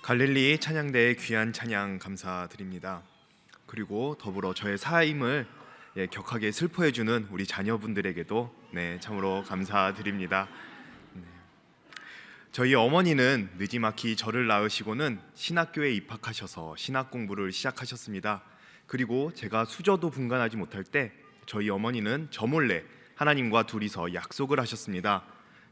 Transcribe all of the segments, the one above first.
갈릴리 찬양대의 귀한 찬양 감사드립니다. 그리고 더불어 저의 사임을 격하게 슬퍼해주는 우리 자녀분들에게도 참으로 감사드립니다. 저희 어머니는 느지막이 저를 낳으시고는 신학교에 입학하셔서 신학 공부를 시작하셨습니다. 그리고 제가 수저도 분간하지 못할 때 저희 어머니는 저 몰래 하나님과 둘이서 약속을 하셨습니다.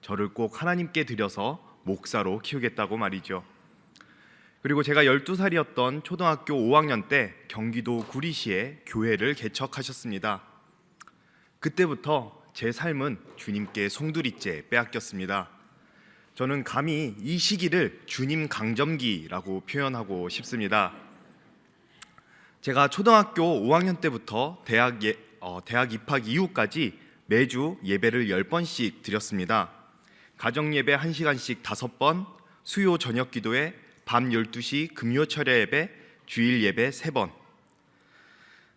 저를 꼭 하나님께 드려서 목사로 키우겠다고 말이죠. 그리고 제가 12살이었던 초등학교 5학년 때 경기도 구리시에 교회를 개척하셨습니다. 그때부터 제 삶은 주님께 송두리째 빼앗겼습니다. 저는 감히 이 시기를 주님 강점기라고 표현하고 싶습니다. 제가 초등학교 5학년 때부터 대학 입학 이후까지 매주 예배를 10번씩 드렸습니다. 가정예배 1시간씩 5번, 수요 저녁 기도회, 밤 12시 금요철야 예배, 주일 예배 3번.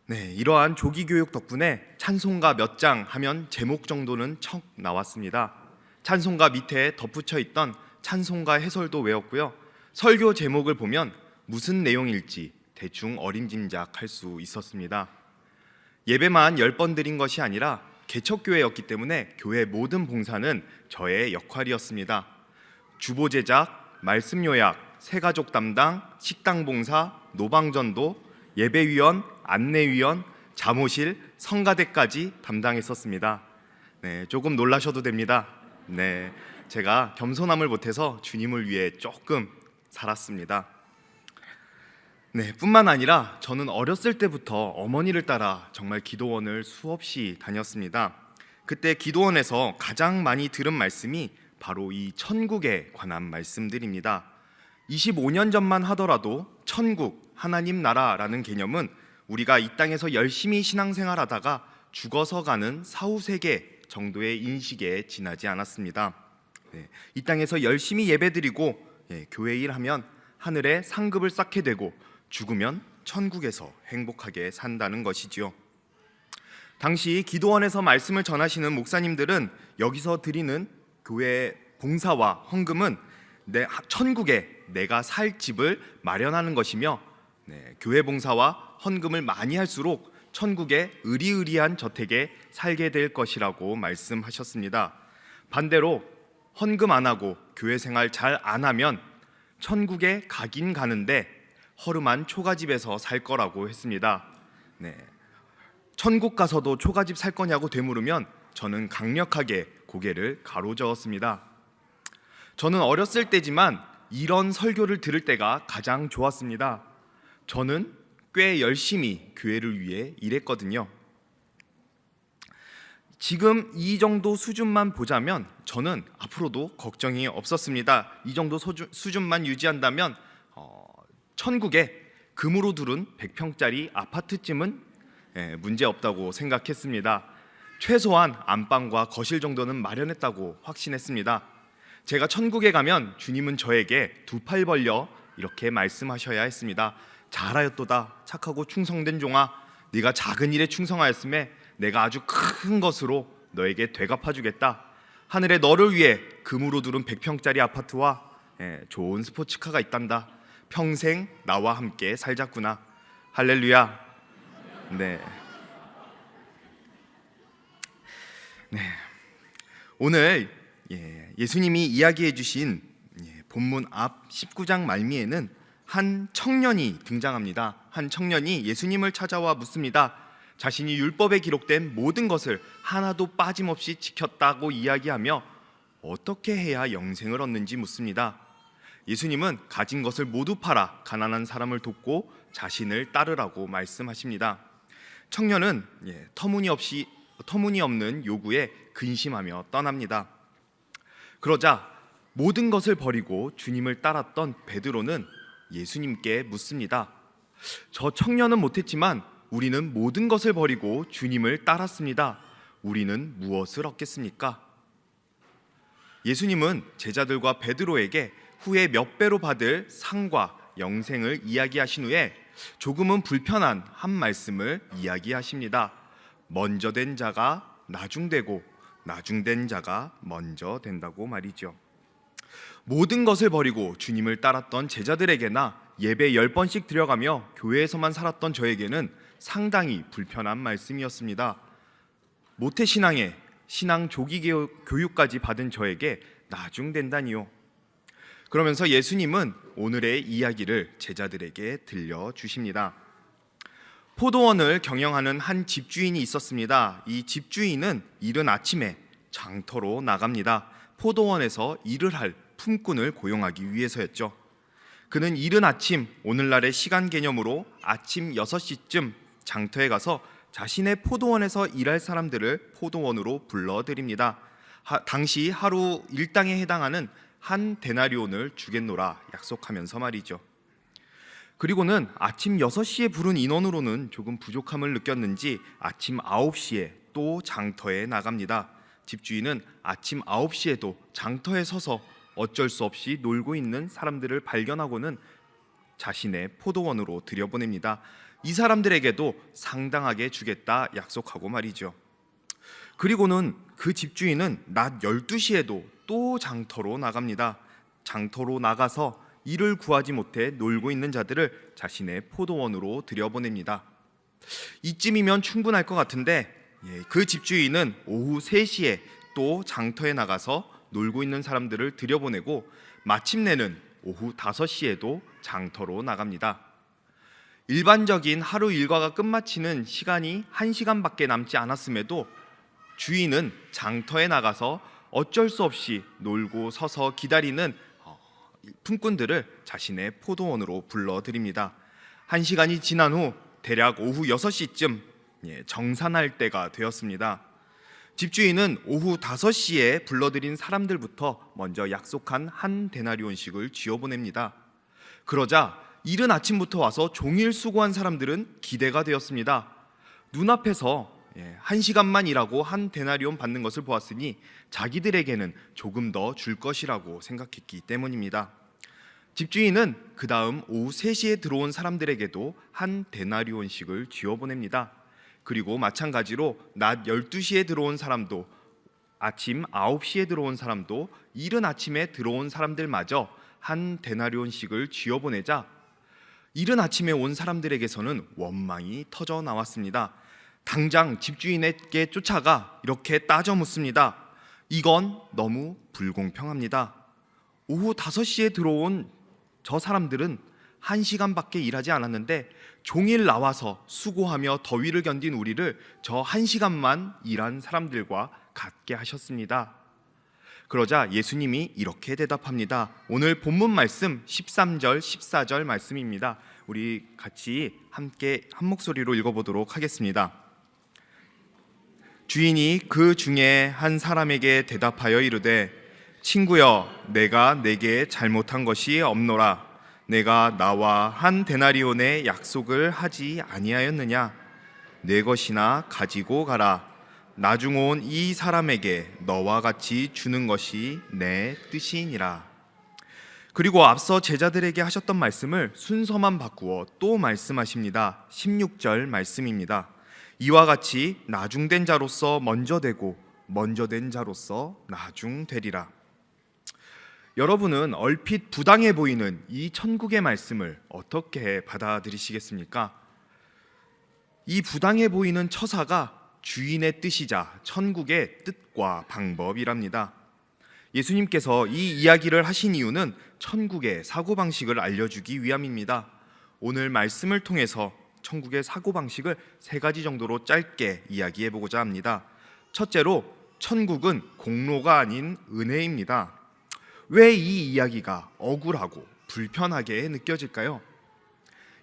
이러한 조기 교육 덕분에 찬송가 몇 장 하면 제목 정도는 척 나왔습니다. 찬송가 밑에 덧붙여 있던 찬송가 해설도 외웠고요. 설교 제목을 보면 무슨 내용일지 대충 어림짐작 할 수 있었습니다. 예배만 10번 드린 것이 아니라 개척교회였기 때문에 교회 모든 봉사는 저의 역할이었습니다. 주보 제작, 말씀 요약, 새가족 담당, 식당 봉사, 노방전도, 예배위원, 안내위원, 자모실, 성가대까지 담당했었습니다. 조금 놀라셔도 됩니다. 제가 겸손함을 못해서 주님을 위해 조금 살았습니다. 뿐만 아니라 저는 어렸을 때부터 어머니를 따라 정말 기도원을 수없이 다녔습니다. 그때 기도원에서 가장 많이 들은 말씀이 바로 이 천국에 관한 말씀들입니다. 25년 전만 하더라도 천국, 하나님 나라라는 개념은 우리가 이 땅에서 열심히 신앙생활하다가 죽어서 가는 사후세계 정도의 인식에 지나지 않았습니다. 이 땅에서 열심히 예배드리고 교회 일하면 하늘에 상급을 쌓게 되고 죽으면 천국에서 행복하게 산다는 것이지요. 당시 기도원에서 말씀을 전하시는 목사님들은 여기서 드리는 교회 봉사와 헌금은 천국에 내가 살 집을 마련하는 것이며 교회 봉사와 헌금을 많이 할수록 천국에 의리의리한 저택에 살게 될 것이라고 말씀하셨습니다. 반대로 헌금 안 하고 교회 생활 잘 안 하면 천국에 가긴 가는데 허름한 초가집에서 살 거라고 했습니다. 천국 가서도 초가집 살 거냐고 되물으면 저는 강력하게 고개를 가로저었습니다. 저는 어렸을 때지만 이런 설교를 들을 때가 가장 좋았습니다. 저는 꽤 열심히 교회를 위해 일했거든요. 지금 이 정도 수준만 보자면 저는 앞으로도 걱정이 없었습니다. 이 정도 수준만 유지한다면 천국에 금으로 두른 100평짜리 아파트쯤은 문제없다고 생각했습니다. 최소한 안방과 거실 정도는 마련했다고 확신했습니다. 제가 천국에 가면 주님은 저에게 두 팔 벌려 이렇게 말씀하셔야 했습니다. 잘하였도다 착하고 충성된 종아, 네가 작은 일에 충성하였음에 내가 아주 큰 것으로 너에게 되갚아주겠다. 하늘에 너를 위해 금으로 두른 100평짜리 아파트와 좋은 스포츠카가 있단다. 평생 나와 함께 살자꾸나. 할렐루야. 오늘 예수님이 이야기해 주신 본문 앞 19장 말미에는 한 청년이 등장합니다. 한 청년이 예수님을 찾아와 묻습니다. 자신이 율법에 기록된 모든 것을 하나도 빠짐없이 지켰다고 이야기하며 어떻게 해야 영생을 얻는지 묻습니다. 예수님은 가진 것을 모두 팔아 가난한 사람을 돕고 자신을 따르라고 말씀하십니다. 청년은 터무니없는 요구에 근심하며 떠납니다. 그러자 모든 것을 버리고 주님을 따랐던 베드로는 예수님께 묻습니다. 저 청년은 못했지만 우리는 모든 것을 버리고 주님을 따랐습니다. 우리는 무엇을 얻겠습니까? 예수님은 제자들과 베드로에게 후에 몇 배로 받을 상과 영생을 이야기하신 후에 조금은 불편한 한 말씀을 이야기하십니다. 먼저 된 자가 나중되고 나중된 자가 먼저 된다고 말이죠. 모든 것을 버리고 주님을 따랐던 제자들에게나 예배 10번씩 드려가며 교회에서만 살았던 저에게는 상당히 불편한 말씀이었습니다. 모태신앙에 신앙 조기 교육까지 받은 저에게 나중된다니요. 그러면서 예수님은 오늘의 이야기를 제자들에게 들려주십니다. 포도원을 경영하는 한 집주인이 있었습니다. 이 집주인은 이른 아침에 장터로 나갑니다. 포도원에서 일을 할 품꾼을 고용하기 위해서였죠. 그는 이른 아침, 오늘날의 시간 개념으로 아침 6시쯤 장터에 가서 자신의 포도원에서 일할 사람들을 포도원으로 불러들입니다. 당시 하루 일당에 해당하는 한 데나리온을 주겠노라 약속하면서 말이죠. 그리고는 아침 6시에 부른 인원으로는 조금 부족함을 느꼈는지 아침 9시에 또 장터에 나갑니다. 집주인은 아침 9시에도 장터에 서서 어쩔 수 없이 놀고 있는 사람들을 발견하고는 자신의 포도원으로 들여보냅니다. 이 사람들에게도 상당하게 주겠다 약속하고 말이죠. 그리고는 그 집주인은 낮 12시에도 또 장터로 나갑니다. 장터로 나가서 일을 구하지 못해 놀고 있는 자들을 자신의 포도원으로 들여보냅니다. 이쯤이면 충분할 것 같은데 그 집주인은 오후 3시에 또 장터에 나가서 놀고 있는 사람들을 들여보내고 마침내는 오후 5시에도 장터로 나갑니다. 일반적인 하루 일과가 끝마치는 시간이 1시간밖에 남지 않았음에도 주인은 장터에 나가서 어쩔 수 없이 놀고 서서 기다리는 품꾼들을 자신의 포도원으로 불러들입니다. 1시간이 지난 후 대략 오후 6시쯤 정산할 때가 되었습니다. 집주인은 오후 5시에 불러들인 사람들부터 먼저 약속한 한 데나리온씩을 쥐어보냅니다. 그러자 이른 아침부터 와서 종일 수고한 사람들은 기대가 되었습니다. 눈앞에서 1시간만 일하고 한 데나리온 받는 것을 보았으니 자기들에게는 조금 더 줄 것이라고 생각했기 때문입니다. 집주인은 그 다음 오후 3시에 들어온 사람들에게도 한 데나리온씩을 쥐어보냅니다. 그리고 마찬가지로 낮 12시에 들어온 사람도 아침 9시에 들어온 사람도 이른 아침에 들어온 사람들마저 한 데나리온씩을 쥐어보내자 이른 아침에 온 사람들에게서는 원망이 터져 나왔습니다. 당장 집주인에게 쫓아가 이렇게 따져 묻습니다. 이건 너무 불공평합니다. 오후 5시에 들어온 저 사람들은 1시간밖에 일하지 않았는데 종일 나와서 수고하며 더위를 견딘 우리를 저 1시간만 일한 사람들과 같게 하셨습니다. 그러자 예수님이 이렇게 대답합니다. 오늘 본문 말씀 13절 14절 말씀입니다. 우리 같이 함께 한 목소리로 읽어보도록 하겠습니다. 주인이 그 중에 한 사람에게 대답하여 이르되 친구여 내가 내게 잘못한 것이 없노라. 내가 나와 한 데나리온의 약속을 하지 아니하였느냐? 내 것이나 가지고 가라. 나중 온 이 사람에게 너와 같이 주는 것이 내 뜻이니라. 그리고 앞서 제자들에게 하셨던 말씀을 순서만 바꾸어 또 말씀하십니다. 16절 말씀입니다. 이와 같이 나중된 자로서 먼저 되고 먼저 된 자로서 나중되리라. 여러분은 얼핏 부당해 보이는 이 천국의 말씀을 어떻게 받아들이시겠습니까? 이 부당해 보이는 처사가 주인의 뜻이자 천국의 뜻과 방법이랍니다. 예수님께서 이 이야기를 하신 이유는 천국의 사고방식을 알려주기 위함입니다. 오늘 말씀을 통해서 천국의 사고방식을 3가지 정도로 짧게 이야기해보고자 합니다. 첫째로, 천국은 공로가 아닌 은혜입니다. 왜 이 이야기가 억울하고 불편하게 느껴질까요?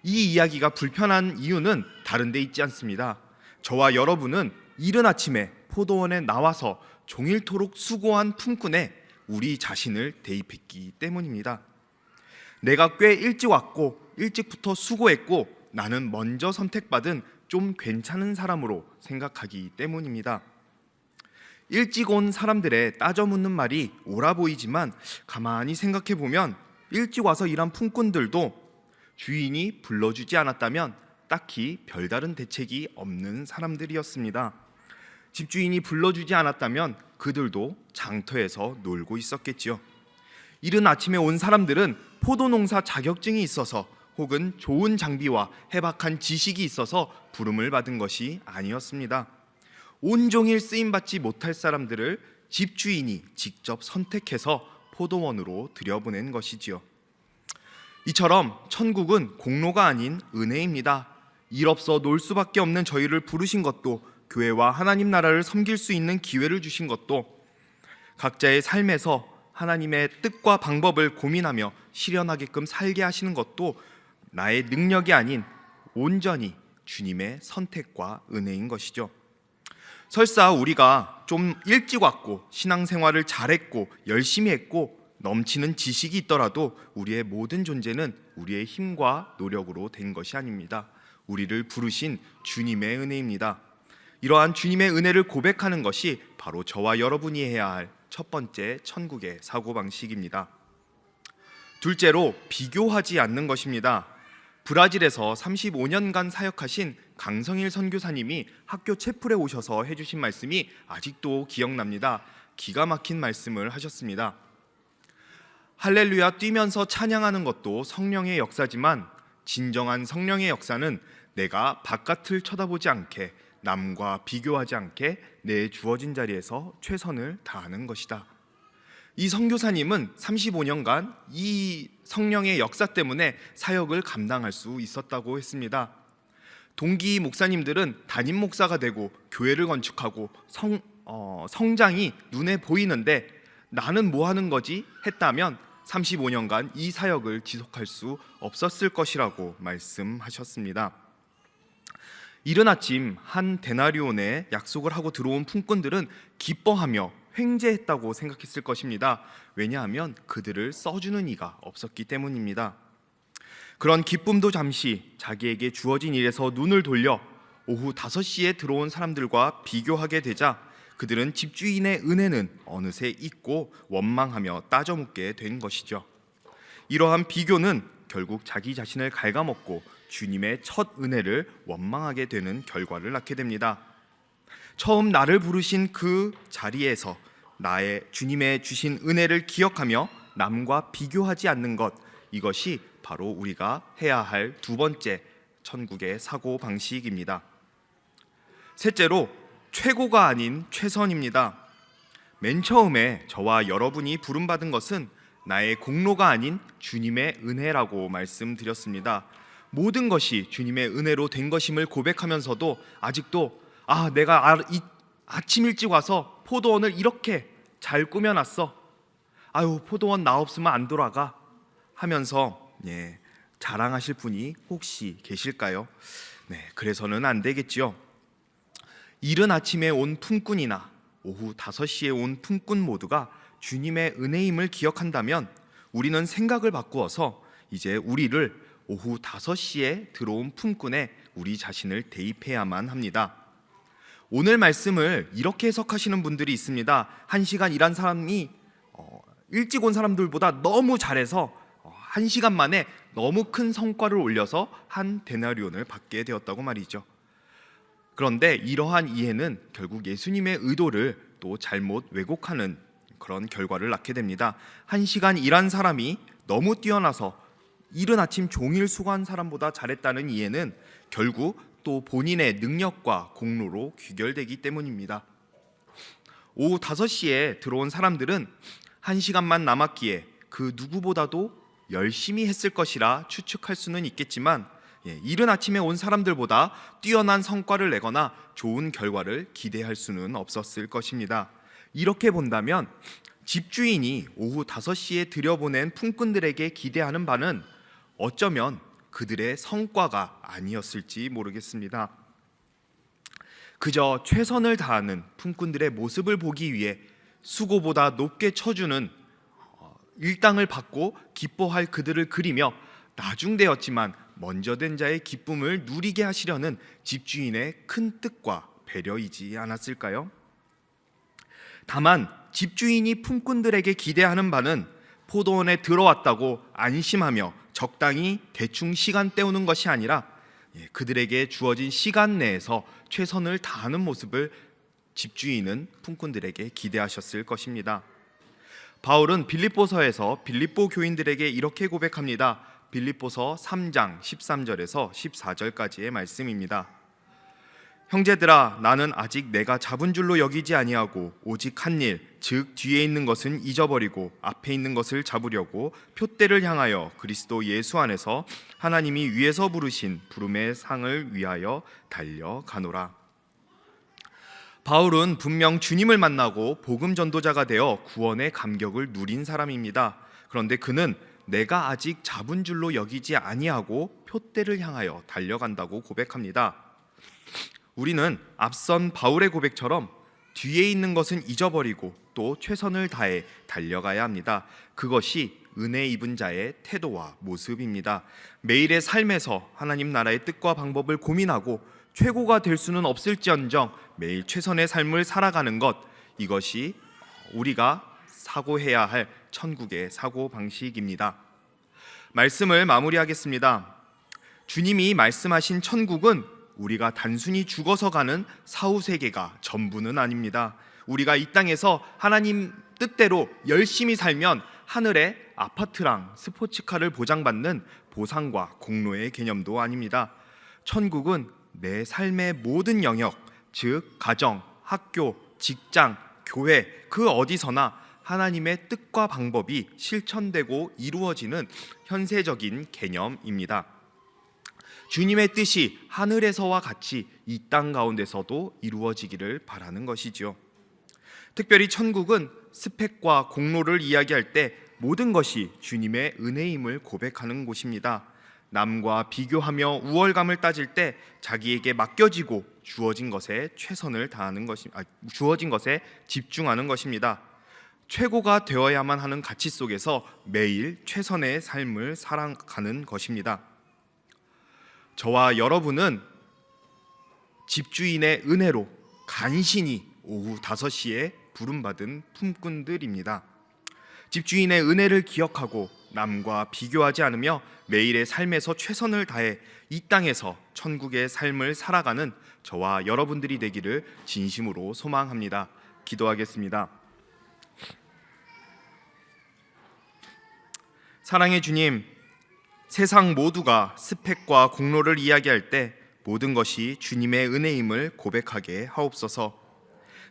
이 이야기가 불편한 이유는 다른 데 있지 않습니다. 저와 여러분은 이른 아침에 포도원에 나와서 종일토록 수고한 품꾼에 우리 자신을 대입했기 때문입니다. 내가 꽤 일찍 왔고 일찍부터 수고했고 나는 먼저 선택받은 좀 괜찮은 사람으로 생각하기 때문입니다. 일찍 온 사람들의 따져 묻는 말이 옳아 보이지만 가만히 생각해 보면 일찍 와서 일한 품꾼들도 주인이 불러주지 않았다면 딱히 별다른 대책이 없는 사람들이었습니다. 집주인이 불러주지 않았다면 그들도 장터에서 놀고 있었겠지요. 이른 아침에 온 사람들은 포도농사 자격증이 있어서 혹은 좋은 장비와 해박한 지식이 있어서 부름을 받은 것이 아니었습니다. 온종일 쓰임받지 못할 사람들을 집주인이 직접 선택해서 포도원으로 들여보낸 것이지요. 이처럼 천국은 공로가 아닌 은혜입니다. 일 없어 놀 수밖에 없는 저희를 부르신 것도, 교회와 하나님 나라를 섬길 수 있는 기회를 주신 것도, 각자의 삶에서 하나님의 뜻과 방법을 고민하며 실현하게끔 살게 하시는 것도 나의 능력이 아닌 온전히 주님의 선택과 은혜인 것이죠. 설사 우리가 좀 일찍 왔고 신앙생활을 잘했고 열심히 했고 넘치는 지식이 있더라도 우리의 모든 존재는 우리의 힘과 노력으로 된 것이 아닙니다. 우리를 부르신 주님의 은혜입니다. 이러한 주님의 은혜를 고백하는 것이 바로 저와 여러분이 해야 할 첫 번째 천국의 사고방식입니다. 둘째로, 비교하지 않는 것입니다. 브라질에서 35년간 사역하신 강성일 선교사님이 학교 채플에 오셔서 해주신 말씀이 아직도 기억납니다. 기가 막힌 말씀을 하셨습니다. 할렐루야 뛰면서 찬양하는 것도 성령의 역사지만 진정한 성령의 역사는 내가 바깥을 쳐다보지 않게, 남과 비교하지 않게 내 주어진 자리에서 최선을 다하는 것이다. 이 선교사님은 35년간 이 성령의 역사 때문에 사역을 감당할 수 있었다고 했습니다. 동기 목사님들은 담임 목사가 되고 교회를 건축하고 성장이 눈에 보이는데 나는 뭐 하는 거지? 했다면 35년간 이 사역을 지속할 수 없었을 것이라고 말씀하셨습니다. 이른 아침 한 데나리온에 약속을 하고 들어온 품꾼들은 기뻐하며 횡재했다고 생각했을 것입니다. 왜냐하면 그들을 써주는 이가 없었기 때문입니다. 그런 기쁨도 잠시 자기에게 주어진 일에서 눈을 돌려 오후 5시에 들어온 사람들과 비교하게 되자 그들은 집주인의 은혜는 어느새 잊고 원망하며 따져묻게 된 것이죠. 이러한 비교는 결국 자기 자신을 갉아먹고 주님의 첫 은혜를 원망하게 되는 결과를 낳게 됩니다. 처음 나를 부르신 그 자리에서 나의 주님의 주신 은혜를 기억하며 남과 비교하지 않는 것, 이것이 바로 우리가 해야 할 두 번째 천국의 사고 방식입니다. 셋째로, 최고가 아닌 최선입니다. 맨 처음에 저와 여러분이 부름받은 것은 나의 공로가 아닌 주님의 은혜라고 말씀드렸습니다. 모든 것이 주님의 은혜로 된 것임을 고백하면서도 아직도 내가 아침 일찍 와서 포도원을 이렇게 잘 꾸며놨어, 포도원 나 없으면 안 돌아가 하면서 자랑하실 분이 혹시 계실까요? 그래서는 안 되겠지요. 이른 아침에 온 품꾼이나 오후 5시에 온 품꾼 모두가 주님의 은혜임을 기억한다면 우리는 생각을 바꾸어서 이제 우리를 오후 5시에 들어온 품꾼에 우리 자신을 대입해야만 합니다. 오늘 말씀을 이렇게 해석하시는 분들이 있습니다. 1시간 일한 사람이 일찍 온 사람들보다 너무 잘해서 1시간 만에 너무 큰 성과를 올려서 한 데나리온을 받게 되었다고 말이죠. 그런데 이러한 이해는 결국 예수님의 의도를 또 잘못 왜곡하는 그런 결과를 낳게 됩니다. 1시간 일한 사람이 너무 뛰어나서 이른 아침 종일 수고한 사람보다 잘했다는 이해는 결국 또 본인의 능력과 공로로 귀결되기 때문입니다. 오후 5시에 들어온 사람들은 1시간만 남았기에 그 누구보다도 열심히 했을 것이라 추측할 수는 있겠지만 이른 아침에 온 사람들보다 뛰어난 성과를 내거나 좋은 결과를 기대할 수는 없었을 것입니다. 이렇게 본다면 집주인이 오후 5시에 들여보낸 품꾼들에게 기대하는 바는 어쩌면 그들의 성과가 아니었을지 모르겠습니다. 그저 최선을 다하는 품꾼들의 모습을 보기 위해 수고보다 높게 쳐주는 일당을 받고 기뻐할 그들을 그리며 나중되었지만 먼저 된 자의 기쁨을 누리게 하시려는 집주인의 큰 뜻과 배려이지 않았을까요? 다만 집주인이 품꾼들에게 기대하는 바는 포도원에 들어왔다고 안심하며 적당히 대충 시간 때우는 것이 아니라 그들에게 주어진 시간 내에서 최선을 다하는 모습을 집주인은 품꾼들에게 기대하셨을 것입니다. 바울은 빌립보서에서 빌립보 교인들에게 이렇게 고백합니다. 빌립보서 3장 13절에서 14절까지의 말씀입니다. 형제들아, 나는 아직 내가 잡은 줄로 여기지 아니하고 오직 한 일, 즉 뒤에 있는 것은 잊어버리고 앞에 있는 것을 잡으려고 표대를 향하여 그리스도 예수 안에서 하나님이 위에서 부르신 부름의 상을 위하여 달려가노라. 바울은 분명 주님을 만나고 복음 전도자가 되어 구원의 감격을 누린 사람입니다. 그런데 그는 내가 아직 잡은 줄로 여기지 아니하고 표대를 향하여 달려간다고 고백합니다. 우리는 앞선 바울의 고백처럼 뒤에 있는 것은 잊어버리고 또 최선을 다해 달려가야 합니다. 그것이 은혜 입은 자의 태도와 모습입니다. 매일의 삶에서 하나님 나라의 뜻과 방법을 고민하고 최고가 될 수는 없을지언정 매일 최선의 삶을 살아가는 것, 이것이 우리가 사고해야 할 천국의 사고 방식입니다. 말씀을 마무리하겠습니다. 주님이 말씀하신 천국은 우리가 단순히 죽어서 가는 사후세계가 전부는 아닙니다. 우리가 이 땅에서 하나님 뜻대로 열심히 살면 하늘의 아파트랑 스포츠카를 보장받는 보상과 공로의 개념도 아닙니다. 천국은 내 삶의 모든 영역, 즉 가정, 학교, 직장, 교회, 그 어디서나 하나님의 뜻과 방법이 실천되고 이루어지는 현세적인 개념입니다. 주님의 뜻이 하늘에서와 같이 이 땅 가운데서도 이루어지기를 바라는 것이지요. 특별히 천국은 스펙과 공로를 이야기할 때 모든 것이 주님의 은혜임을 고백하는 곳입니다. 남과 비교하며 우월감을 따질 때 자기에게 맡겨지고 주어진 것에 최선을 다하는 주어진 것에 집중하는 것입니다. 최고가 되어야만 하는 가치 속에서 매일 최선의 삶을 살아가는 것입니다. 저와 여러분은 집주인의 은혜로 간신히 오후 5시에 부름받은 품꾼들입니다. 집주인의 은혜를 기억하고 남과 비교하지 않으며 매일의 삶에서 최선을 다해 이 땅에서 천국의 삶을 살아가는 저와 여러분들이 되기를 진심으로 소망합니다. 기도하겠습니다. 사랑의 주님, 세상 모두가 스펙과 공로를 이야기할 때 모든 것이 주님의 은혜임을 고백하게 하옵소서.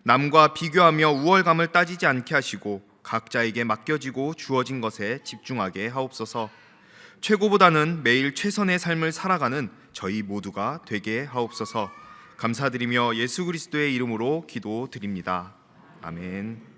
남과 비교하며 우월감을 따지지 않게 하시고 각자에게 맡겨지고 주어진 것에 집중하게 하옵소서. 최고보다는 매일 최선의 삶을 살아가는 저희 모두가 되게 하옵소서. 감사드리며 예수 그리스도의 이름으로 기도드립니다. 아멘.